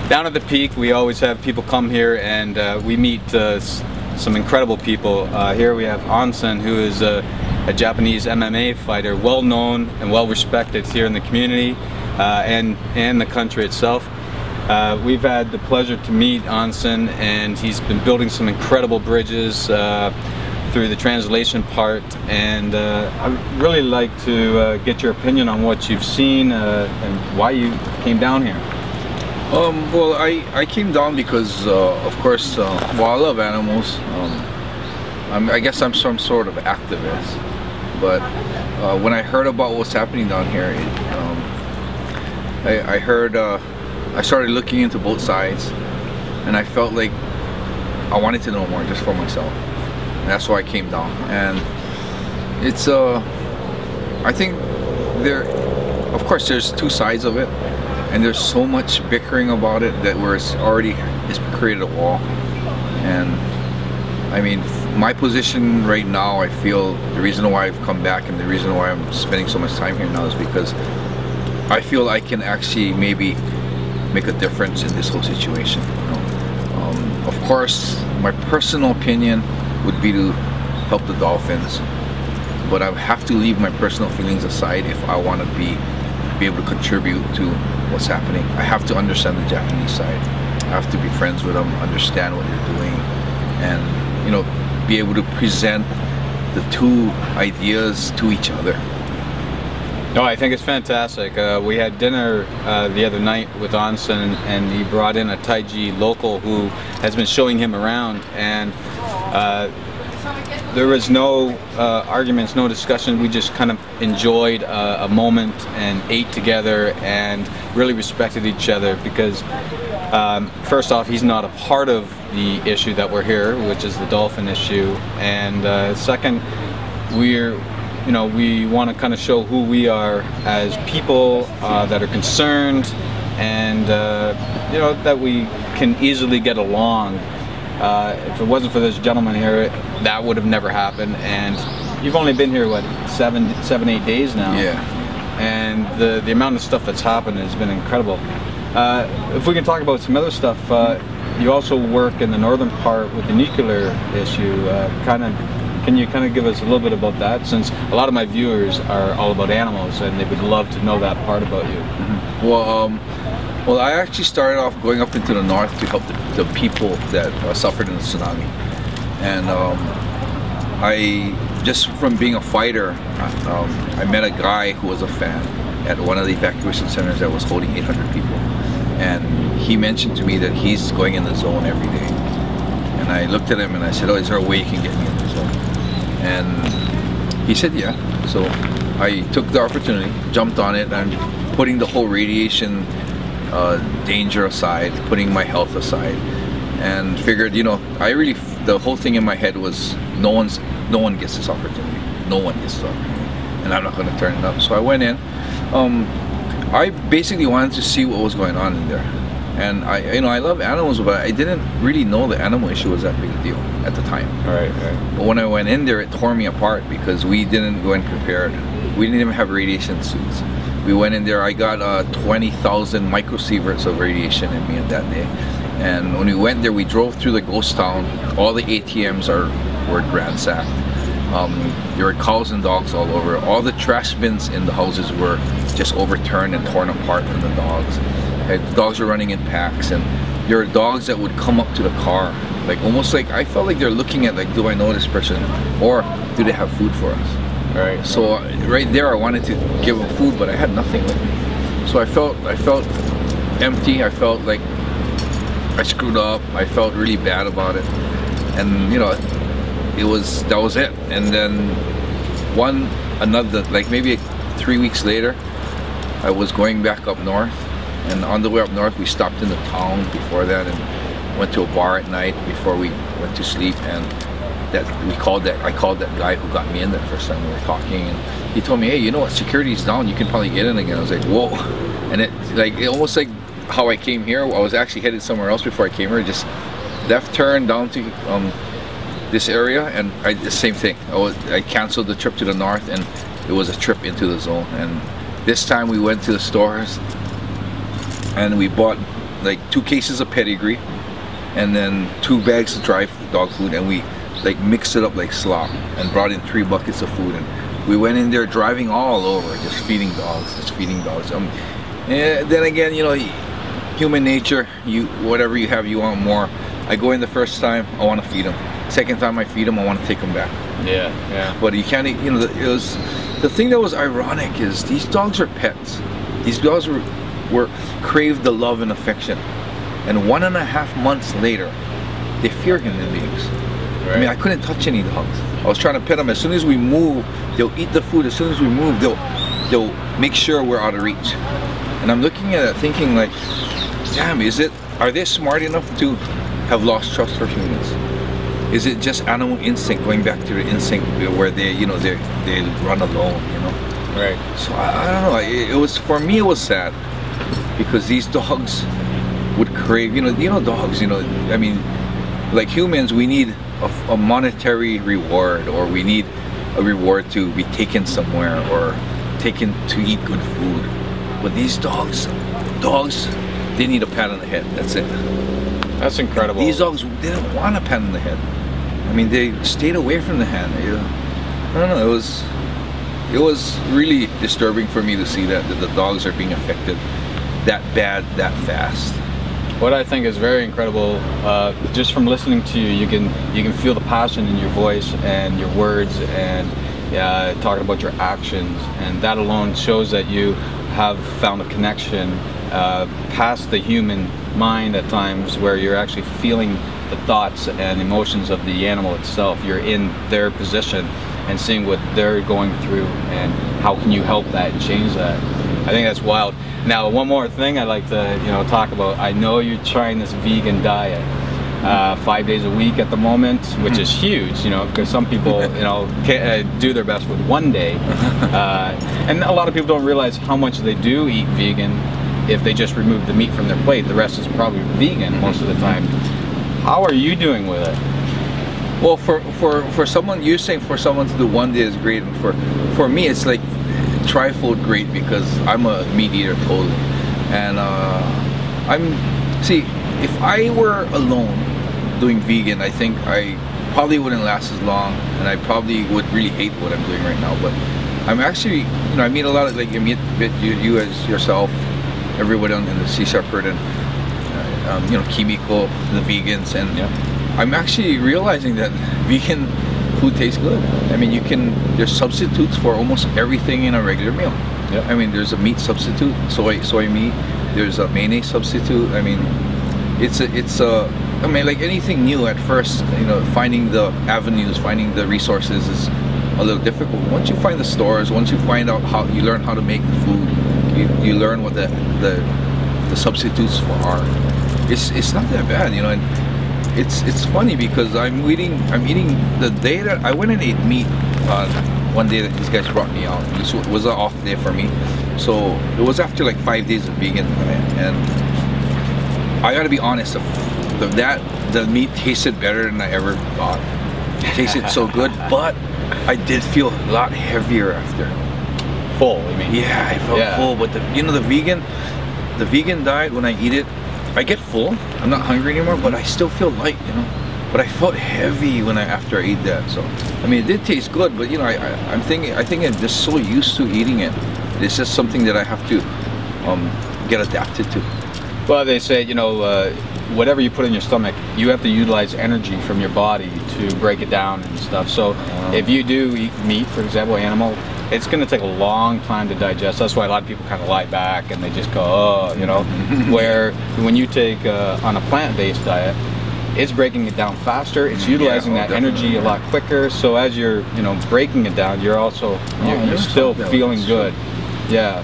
Down at the peak, we always have people come here, and we meet some incredible people. Here we have Enson, who is a Japanese MMA fighter, well known and well respected here in the community and the country itself. We've had the pleasure to meet Enson, and he's been building some incredible bridges through the translation part, and I'd really like to get your opinion on what you've seen and why you came down here. Well, I came down because, of course, well, I love animals. I guess I'm some sort of activist, but when I heard about what's happening down here, I started looking into both sides, and I felt like I wanted to know more just for myself. And that's why I came down. And it's, I think of course, there's two sides of it. And there's so much bickering about it that it's created a wall. And I mean, my position right now, I feel the reason why I've come back and the reason why I'm spending so much time here now is because I feel I can actually maybe make a difference in this whole situation. You know? Of course, my personal opinion would be to help the dolphins, but I have to leave my personal feelings aside if I want to be able to contribute to what's happening. I have to understand the Japanese side. I have to be friends with them, understand what they're doing, and, you know, be able to present the two ideas to each other. No, I think it's fantastic. We had dinner the other night with Enson, and he brought in a Taiji local who has been showing him around, and there was no arguments, no discussion. We just kind of enjoyed a moment and ate together and really respected each other because first off, he's not a part of the issue that we're here, which is the dolphin issue, and second, we want to kind of show who we are as people that are concerned, and that we can easily get along. If it wasn't for this gentleman here, that would have never happened. And you've only been here, what, 7-8 days now? Yeah. And the amount of stuff that's happened has been incredible. If we can talk about some other stuff, you also work in the northern part with the nuclear issue. Can you kind of give us a little bit about that, since a lot of my viewers are all about animals and they would love to know that part about you? Mm-hmm. Well, I actually started off going up into the north to help the people that suffered in the tsunami. And just from being a fighter, I met a guy who was a fan at one of the evacuation centers that was holding 800 people. And he mentioned to me that he's going in the zone every day. And I looked at him and I said, "Oh, is there a way you can get me in the zone?" And he said, "Yeah." So I took the opportunity, jumped on it, and I'm putting the whole radiation danger aside, putting my health aside, and figured, the whole thing in my head was no one gets this opportunity. No one gets this opportunity, and I'm not going to turn it up. So I went in. I basically wanted to see what was going on in there, and I love animals, but I didn't really know the animal issue was that big a deal at the time. Right. But when I went in there, it tore me apart because we didn't go in prepared. We didn't even have radiation suits. We went in there, I got 20,000 microsieverts of radiation in me that day. And when we went there, we drove through the ghost town. All the ATMs were ransacked. There were cows and dogs all over. All the trash bins in the houses were just overturned and torn apart from the dogs. And the dogs were running in packs, and there were dogs that would come up to the car, almost like I felt like they're looking at, do I know this person, or do they have food for us? Right. So right there, I wanted to give them food, but I had nothing with me. So I felt empty. I felt like I screwed up. I felt really bad about it, and that was it. And then maybe 3 weeks later, I was going back up north, and on the way up north, we stopped in the town before that and went to a bar at night before we went to sleep, and I called that guy who got me in that first time. We were talking, and he told me, "Hey, you know what? Security's down. You can probably get in again." I was like, "Whoa!" And it almost like how I came here. I was actually headed somewhere else before I came here. Just left turn down to this area, and the same thing. I canceled the trip to the north, and it was a trip into the zone. And this time we went to the stores, and we bought like 2 cases of pedigree, and then 2 bags of dry dog food, and we like mixed it up like slop, and brought in 3 buckets of food, and we went in there driving all over, just feeding dogs, And then again, you know, human nature, whatever you have, you want more. I go in the first time, I want to feed them. Second time I feed them, I want to take them back. Yeah, yeah. But you can't, you know, it was, the thing that was ironic is these dogs are pets. These dogs were craved the love and affection. And 1.5 months later, they fear human beings. Right. I mean, I couldn't touch any dogs. I was trying to pet them. As soon as we move, they'll eat the food. As soon as we move, they'll make sure we're out of reach. And I'm looking at it thinking like, damn, are they smart enough to have lost trust for humans? Is it just animal instinct, going back to the instinct where they, you know, they run alone, you know? Right. So I don't know. It was, for me, it was sad because these dogs would crave, you know, dogs, you know. I mean, like humans, we need a monetary reward, or we need a reward to be taken somewhere or taken to eat good food. But these dogs, they need a pat on the head. That's it. That's incredible. These dogs didn't want a pat on the head. I mean, they stayed away from the hand. I don't know. It was really disturbing for me to see that the dogs are being affected that bad, that fast. What I think is very incredible, just from listening to you, you can feel the passion in your voice and your words, and talking about your actions, and that alone shows that you have found a connection past the human mind at times, where you're actually feeling the thoughts and emotions of the animal itself. You're in their position and seeing what they're going through, and how can you help that and change that. I think that's wild. Now, one more thing I'd like to, you know, talk about. I know you're trying this vegan diet, 5 days a week at the moment, which is huge, you know, because some people, you know, do their best with 1 day, and a lot of people don't realize how much they do eat vegan if they just remove the meat from their plate. The rest is probably vegan most of the time. How are you doing with it? Well, for someone, you're saying for someone to do 1 day is great, and for me it's like trifold great, because I'm a meat eater totally, and see, if I were alone doing vegan, I think I probably wouldn't last as long, and I probably would really hate what I'm doing right now. But I'm actually, you know, I meet a lot of, like, you as yourself, everyone in the C-Sharp herd, and you know, Kimiko, the vegans, and I'm actually realizing that vegan food tastes good. I mean, there's substitutes for almost everything in a regular meal. I mean, there's a meat substitute, soy meat. There's a mayonnaise substitute. I mean, I mean, like anything new at first, you know, finding the avenues, finding the resources is a little difficult. Once you find the stores, once you find out how, you learn how to make the food, you learn what the substitutes are. It's not that bad, you know. And it's funny because I'm eating the day that I went and ate meat. One day that these guys brought me out. This was an off day for me, so it was after like 5 days of vegan, and I gotta be honest, the meat tasted better than I ever thought. It tasted so good, but I did feel a lot heavier after. Full, you mean? Yeah, I felt full. But the vegan diet, when I eat it, I get full. I'm not hungry anymore, but I still feel light, you know. But I felt heavy after I ate that. So, I mean, it did taste good, but you know, I think I'm just so used to eating it. It's just something that I have to get adapted to. Well, they say, you know, whatever you put in your stomach, you have to utilize energy from your body to break it down and stuff. So if you do eat meat, for example, animal, it's going to take a long time to digest. That's why a lot of people kind of lie back and they just go, oh, you know. Where when you take on a plant-based diet, it's breaking it down faster. It's utilizing that energy a lot quicker. So as you're, you know, breaking it down, you're also you're still feeling good. Yeah.